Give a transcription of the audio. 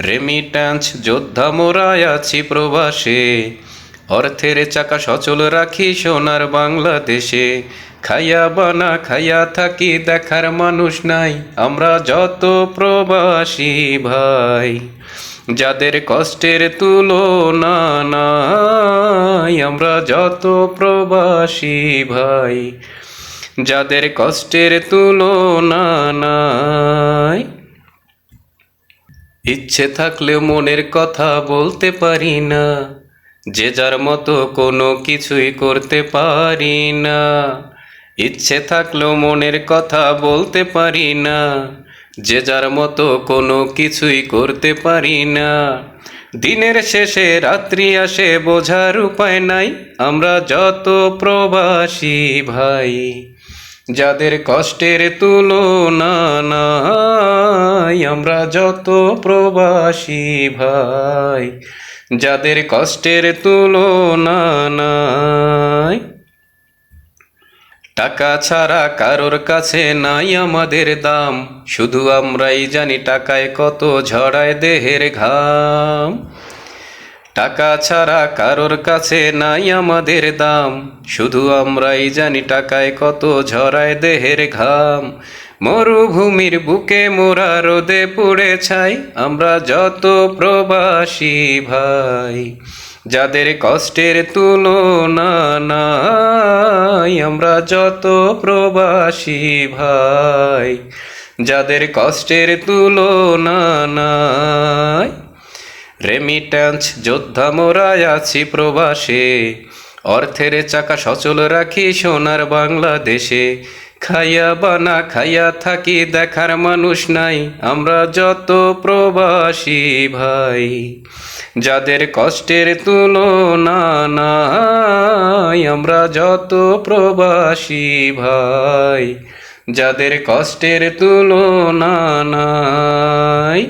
Remittance যোদ্ধা মোরা আছি প্রবাসে, অর্থের চাকা সচল রাখি সোনার বাংলাদেশে। খাইয়া বানা খাইয়া থাকি দেখার মানুষ নাই, আমরা যত প্রবাসী ভাই। যাদের কষ্টের তুলনা নাই, আমরা যত প্রবাসী ভাই। যাদের কষ্টের তুলনা নাই। ইচ্ছে থাকলেও মনের কথা বলতে পারি না, যে যার মতো কোনো কিছুই করতে পারি না। ইচ্ছে থাকলেও মনের কথা বলতে পারি না, যে যার মতো কোনো কিছুই করতে পারি না। দিনের শেষে রাত্রি আসে বোঝার উপায় নাই, আমরা যত প্রবাসী ভাই। যাদের কষ্টের তুলনা নাই, আমরা যত প্রবাসী ভাই। যাদের কষ্টের তুলনা নাই। টাকা ছাড়া কারোর কাছে নাই আমাদের দাম, শুধু আমরাই জানি টাকায় কত ঝরায় দেহের ঘাম। টাকা ছাড়া কারোর কাছে নাই আমাদের দাম, শুধু আমরাই জানি টাকায় কত ঝরায় দেহের ঘাম। মরুভূমির বুকে মোরা রোদে পুড়ে ছাই, আমরা যত প্রবাসী ভাই। যাদের কষ্টের তুলনা নাই, আমরা যত প্রবাসী ভাই। যাদের কষ্টের তুলনা নাই। রেমিট্যান্স যোদ্ধা মোরা আছি প্রবাসে, অর্থের চাকা সচল রাখি সোনার বাংলাদেশে। খাইয়া বানা খাইয়া থাকি দেখার মানুষ নাই, আমরা যত প্রবাসী ভাই। যাদের কষ্টের তুলনা নাই, আমরা যত প্রবাসী ভাই। যাদের কষ্টের তুলনা নাই।